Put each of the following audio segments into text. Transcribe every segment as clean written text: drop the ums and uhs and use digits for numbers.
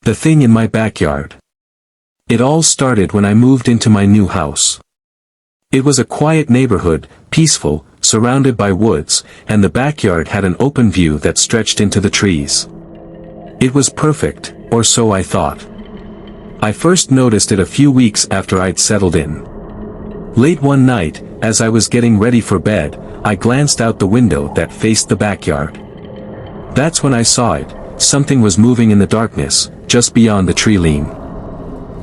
The thing in my backyard. It all started when I moved into my new house. It was a quiet neighborhood, peaceful, surrounded by woods, and the backyard had an open view that stretched into the trees. It was perfect, or so I thought. I first noticed it a few weeks after I'd settled in. Late one night, as I was getting ready for bed, I glanced out the window that faced the backyard. That's when I saw it. Something was moving in the darkness, just beyond the tree line.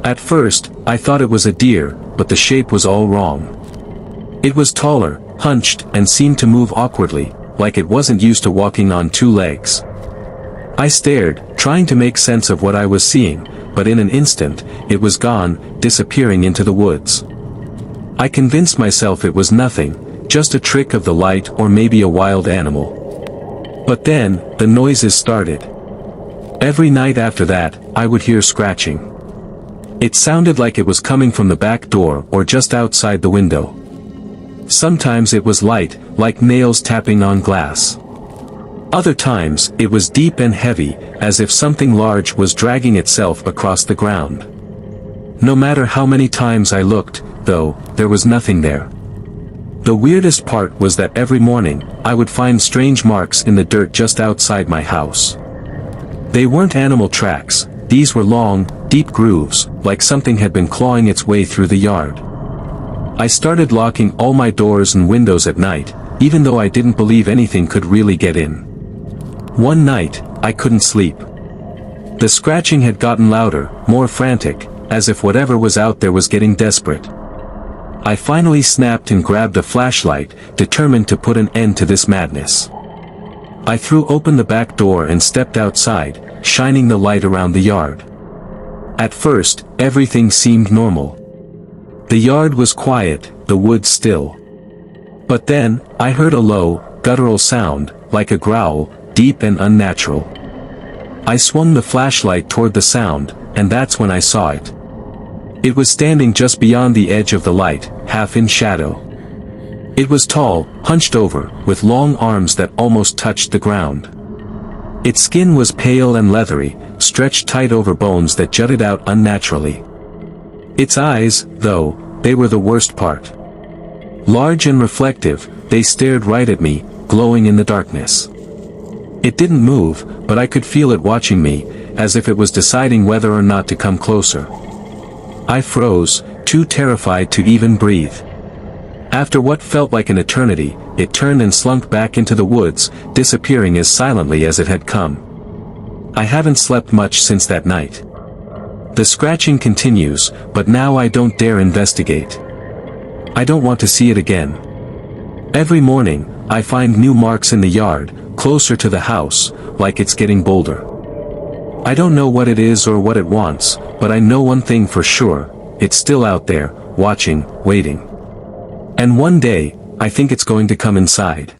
At first, I thought it was a deer, but the shape was all wrong. It was taller, hunched, and seemed to move awkwardly, like it wasn't used to walking on two legs. I stared, trying to make sense of what I was seeing, but in an instant, it was gone, disappearing into the woods. I convinced myself it was nothing, just a trick of the light or maybe a wild animal. But then, the noises started. Every night after that, I would hear scratching. It sounded like it was coming from the back door or just outside the window. Sometimes it was light, like nails tapping on glass. Other times, it was deep and heavy, as if something large was dragging itself across the ground. No matter how many times I looked, though, there was nothing there. The weirdest part was that every morning, I would find strange marks in the dirt just outside my house. They weren't animal tracks, these were long, deep grooves, like something had been clawing its way through the yard. I started locking all my doors and windows at night, even though I didn't believe anything could really get in. One night, I couldn't sleep. The scratching had gotten louder, more frantic, as if whatever was out there was getting desperate. I finally snapped and grabbed a flashlight, determined to put an end to this madness. I threw open the back door and stepped outside, shining the light around the yard. At first, everything seemed normal. The yard was quiet, the woods still. But then, I heard a low, guttural sound, like a growl, deep and unnatural. I swung the flashlight toward the sound, and that's when I saw it. It was standing just beyond the edge of the light, half in shadow. It was tall, hunched over, with long arms that almost touched the ground. Its skin was pale and leathery, stretched tight over bones that jutted out unnaturally. Its eyes, though, they were the worst part. Large and reflective, they stared right at me, glowing in the darkness. It didn't move, but I could feel it watching me, as if it was deciding whether or not to come closer. I froze, too terrified to even breathe. After what felt like an eternity, it turned and slunk back into the woods, disappearing as silently as it had come. I haven't slept much since that night. The scratching continues, but now I don't dare investigate. I don't want to see it again. Every morning, I find new marks in the yard, closer to the house, like it's getting bolder. I don't know what it is or what it wants, but I know one thing for sure, it's still out there, watching, waiting. And one day, I think it's going to come inside.